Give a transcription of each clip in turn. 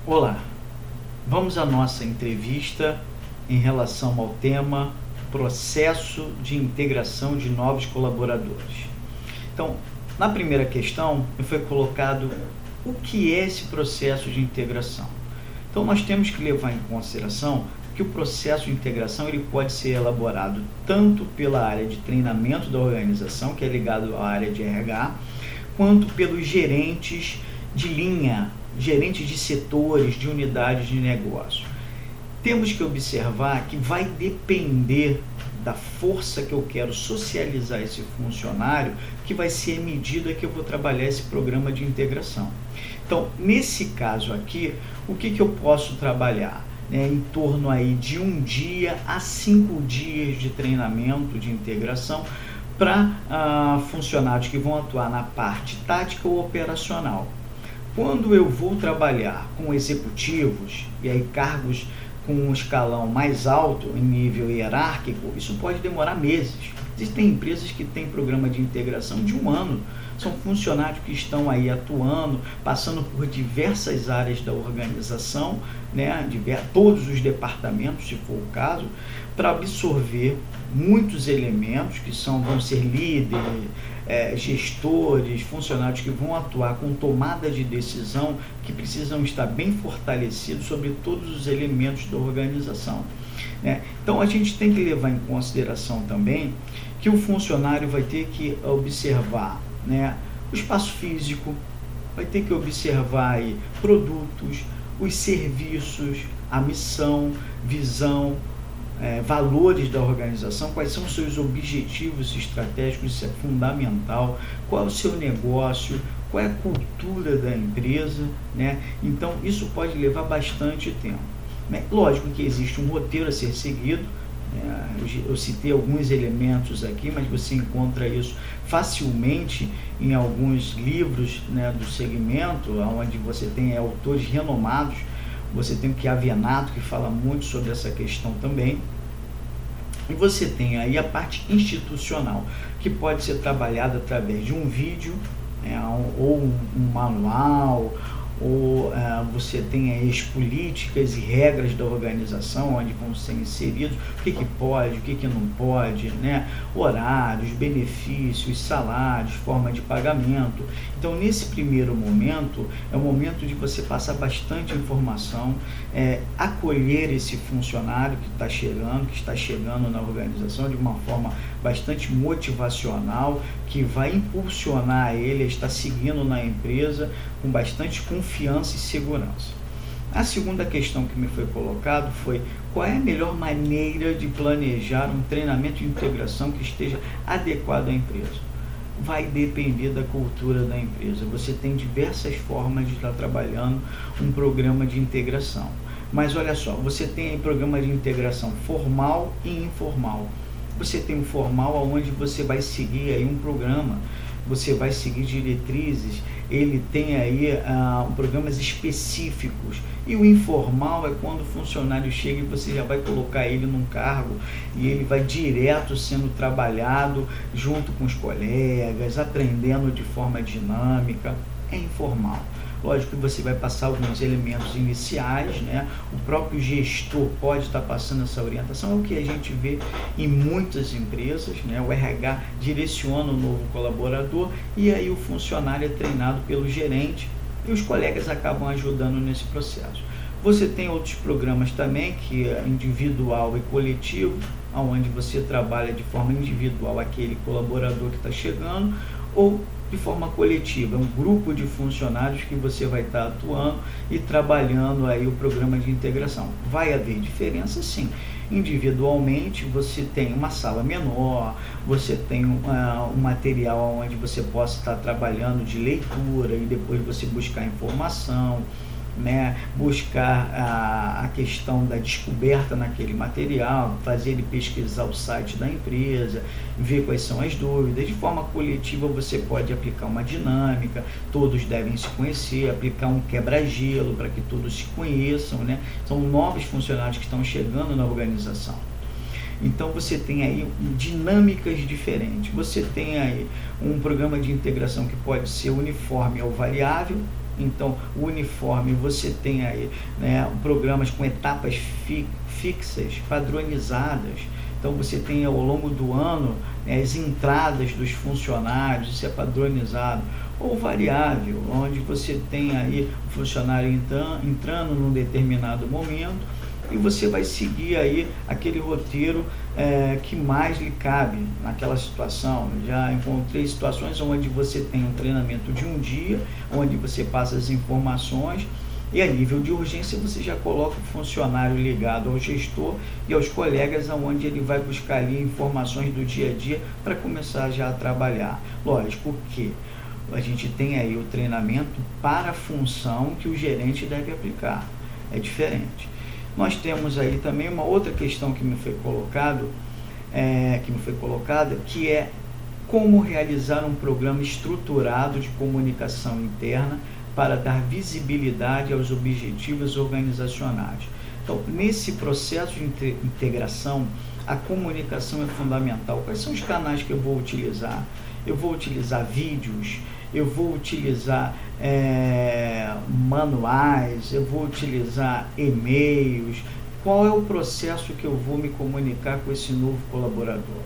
Olá, vamos à nossa entrevista em relação ao tema processo de integração de novos colaboradores. Então, na primeira questão, foi colocado o que é esse processo de integração. Então, nós temos que levar em consideração que o processo de integração ele pode ser elaborado tanto pela área de treinamento da organização, que é ligado à área de RH, quanto pelos gerentes de linha, gerentes de setores, de unidades de negócio. Temos que observar que vai depender da força que eu quero socializar esse funcionário, que vai ser a medida que eu vou trabalhar esse programa de integração. Então, nesse caso aqui, o que eu posso trabalhar? Em torno aí de 1 dia a 5 dias de treinamento de integração para funcionários que vão atuar na parte tática ou operacional. Quando eu vou trabalhar com executivos, e aí cargos com um escalão mais alto em nível hierárquico, isso pode demorar meses. Existem empresas que têm programa de integração de 1 ano. São funcionários que estão aí atuando, passando por diversas áreas da organização, todos os departamentos, se for o caso, para absorver muitos elementos que vão ser líderes, gestores, funcionários que vão atuar com tomada de decisão, que precisam estar bem fortalecidos sobre todos os elementos da organização. Então, a gente tem que levar em consideração também que o funcionário vai ter que observar o espaço físico, vai ter que observar aí produtos, os serviços, a missão, visão, valores da organização, quais são os seus objetivos estratégicos, isso é fundamental, qual é o seu negócio, qual é a cultura da empresa, Então, isso pode levar bastante tempo. Lógico que existe um roteiro a ser seguido, eu citei alguns elementos aqui, mas você encontra isso facilmente em alguns livros do segmento, onde você tem autores renomados. Você tem o Chiavenato, que fala muito sobre essa questão também. E você tem aí a parte institucional, que pode ser trabalhada através de um vídeo, ou um manual, ou você tem aí as políticas e regras da organização, onde vão ser inseridos o que pode, o que não pode, horários, benefícios, salários, forma de pagamento. Então, nesse primeiro momento, é o momento de você passar bastante informação, acolher esse funcionário que está chegando na organização de uma forma bastante motivacional, que vai impulsionar ele a estar seguindo na empresa com bastante confiança e segurança. A segunda questão que me foi colocada foi: qual é a melhor maneira de planejar um treinamento de integração que esteja adequado à empresa? Vai depender da cultura da empresa. Você tem diversas formas de estar trabalhando um programa de integração. Mas olha só, você tem programa de integração formal e informal. Você tem um formal onde você vai seguir aí um programa, você vai seguir diretrizes, ele tem aí programas específicos. E o informal é quando o funcionário chega e você já vai colocar ele num cargo e ele vai direto sendo trabalhado junto com os colegas, aprendendo de forma dinâmica. É informal. Lógico que você vai passar alguns elementos iniciais, O próprio gestor pode estar passando essa orientação, é o que a gente vê em muitas empresas, O RH direciona o novo colaborador e aí o funcionário é treinado pelo gerente e os colegas acabam ajudando nesse processo. Você tem outros programas também, que é individual e coletivo, onde você trabalha de forma individual aquele colaborador que está chegando, ou de forma coletiva, é um grupo de funcionários que você vai estar atuando e trabalhando aí o programa de integração. Vai haver diferença, sim. Individualmente, você tem uma sala menor, você tem um material onde você possa estar trabalhando de leitura e depois você buscar informação, buscar a questão da descoberta naquele material, fazer ele pesquisar o site da empresa, ver quais são as dúvidas. De forma coletiva, você pode aplicar uma dinâmica, todos devem se conhecer, aplicar um quebra-gelo para que todos se conheçam, São novos funcionários que estão chegando na organização. Então, você tem aí dinâmicas diferentes. Você tem aí um programa de integração que pode ser uniforme ou variável, Então, o uniforme, você tem aí, né, programas com etapas fixas, padronizadas. Então, você tem ao longo do ano, né, as entradas dos funcionários, isso é padronizado. Ou variável, onde você tem aí o funcionário entrando num determinado momento e você vai seguir aí aquele roteiro que mais lhe cabe naquela situação. Já encontrei situações onde você tem um treinamento de um dia, onde você passa as informações e a nível de urgência você já coloca o funcionário ligado ao gestor e aos colegas, onde ele vai buscar ali informações do dia a dia para começar já a trabalhar. Lógico que a gente tem aí o treinamento para a função que o gerente deve aplicar, é diferente. Nós temos aí também uma outra questão que me foi colocada, que é como realizar um programa estruturado de comunicação interna para dar visibilidade aos objetivos organizacionais. Então, nesse processo de integração, a comunicação é fundamental. Quais são os canais que eu vou utilizar? Eu vou utilizar vídeos, eu vou utilizar manuais, eu vou utilizar e-mails. Qual é o processo que eu vou me comunicar com esse novo colaborador?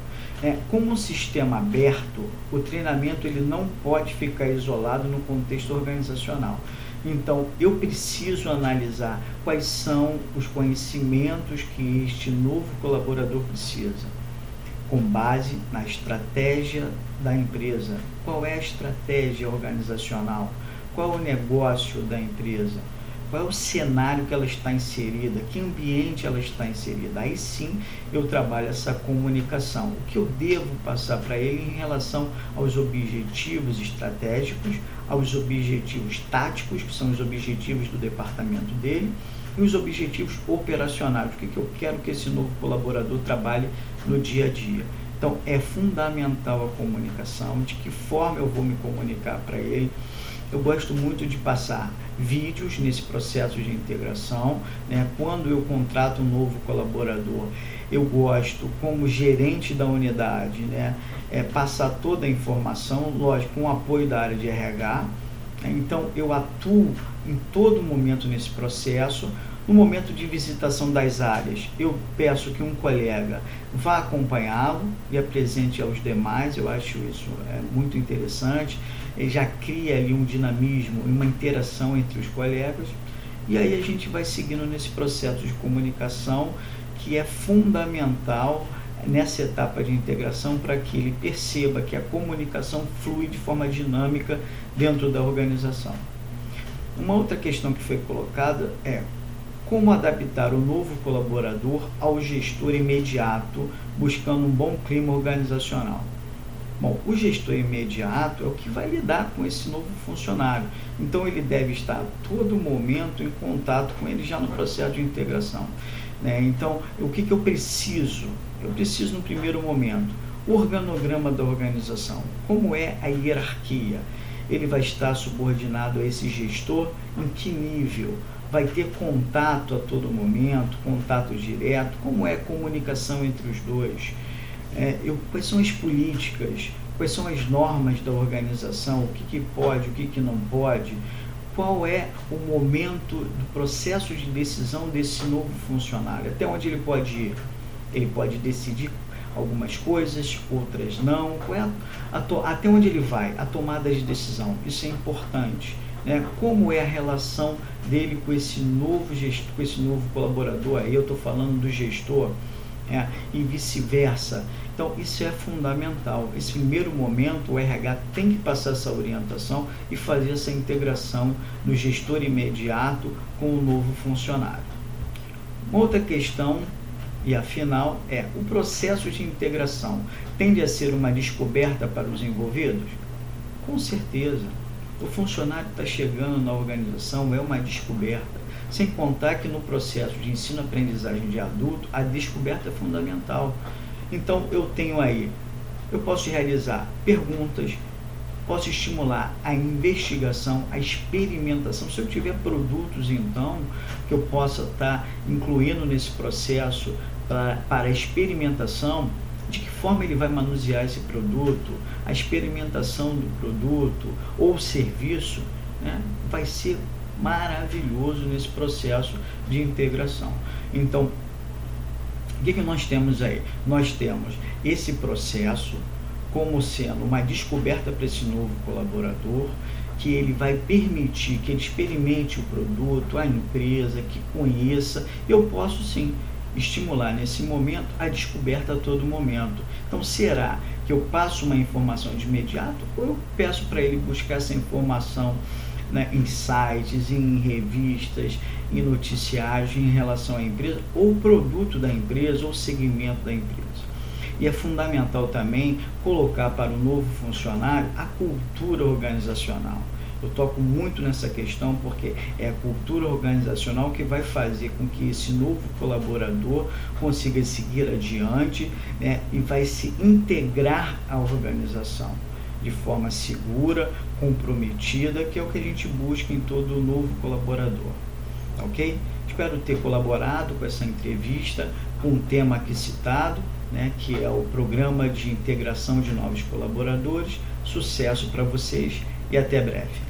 Como um sistema aberto, o treinamento ele não pode ficar isolado no contexto organizacional. Então, eu preciso analisar quais são os conhecimentos que este novo colaborador precisa, com base na estratégia da empresa. Qual é a estratégia organizacional? Qual é o negócio da empresa? Qual é o cenário que ela está inserida? Que ambiente ela está inserida? Aí sim eu trabalho essa comunicação. O que eu devo passar para ele em relação aos objetivos estratégicos, aos objetivos táticos, que são os objetivos do departamento dele, e os objetivos operacionais, o que eu quero que esse novo colaborador trabalhe no dia a dia. Então, é fundamental a comunicação, de que forma eu vou me comunicar para ele. Eu gosto muito de passar vídeos nesse processo de integração, né? Quando eu contrato um novo colaborador, eu gosto, como gerente da unidade, né, passar toda a informação, lógico, com o apoio da área de RH. Então, eu atuo em todo momento nesse processo. No momento de visitação das áreas, eu peço que um colega vá acompanhá-lo e apresente aos demais. Eu acho isso muito interessante. Ele já cria ali um dinamismo, uma interação entre os colegas. E aí a gente vai seguindo nesse processo de comunicação, que é fundamental nessa etapa de integração, para que ele perceba que a comunicação flui de forma dinâmica dentro da organização. Uma outra questão que foi colocada é como adaptar o novo colaborador ao gestor imediato, buscando um bom clima organizacional. Bom, o gestor imediato é o que vai lidar com esse novo funcionário. Então, ele deve estar a todo momento em contato com ele já no processo de integração, né? Então, o que eu preciso? Eu preciso, no primeiro momento, o organograma da organização. Como é a hierarquia? Ele vai estar subordinado a esse gestor em que nível? Vai ter contato a todo momento, contato direto? Como é a comunicação entre os dois? Quais são as políticas? Quais são as normas da organização? O que pode, o que não pode? Qual é o momento do processo de decisão desse novo funcionário? Até onde ele pode ir? Ele pode decidir algumas coisas, outras não. Até onde ele vai? A tomada de decisão. Isso é importante, né? Como é a relação dele com esse novo gestor, com esse novo colaborador? Aí eu estou falando do gestor, e vice-versa. Então, isso é fundamental. Esse primeiro momento, o RH tem que passar essa orientação e fazer essa integração do gestor imediato com o novo funcionário. Uma outra questão, e afinal, o processo de integração tende a ser uma descoberta para os envolvidos? Com certeza. O funcionário está chegando na organização, é uma descoberta. Sem contar que no processo de ensino-aprendizagem de adulto, a descoberta é fundamental. Então, eu posso realizar perguntas, posso estimular a investigação, a experimentação. Se eu tiver produtos, então, que eu possa estar incluindo nesse processo para a experimentação, de que forma ele vai manusear esse produto, a experimentação do produto ou serviço, né, vai ser maravilhoso nesse processo de integração. Então, o que nós temos aí? Nós temos esse processo como sendo uma descoberta para esse novo colaborador, que ele vai permitir que ele experimente o produto, a empresa, que conheça. Eu posso sim estimular nesse momento a descoberta a todo momento. Então, será que eu passo uma informação de imediato ou eu peço para ele buscar essa informação, né, em sites, em revistas, em noticiários em relação à empresa, ou produto da empresa, ou segmento da empresa? E é fundamental também colocar para o novo funcionário a cultura organizacional. Eu toco muito nessa questão porque é a cultura organizacional que vai fazer com que esse novo colaborador consiga seguir adiante, né, e vai se integrar à organização de forma segura, comprometida, que é o que a gente busca em todo novo colaborador. Ok? Espero ter colaborado com essa entrevista, com o tema aqui citado, né, que é o Programa de Integração de Novos Colaboradores. Sucesso para vocês e até breve.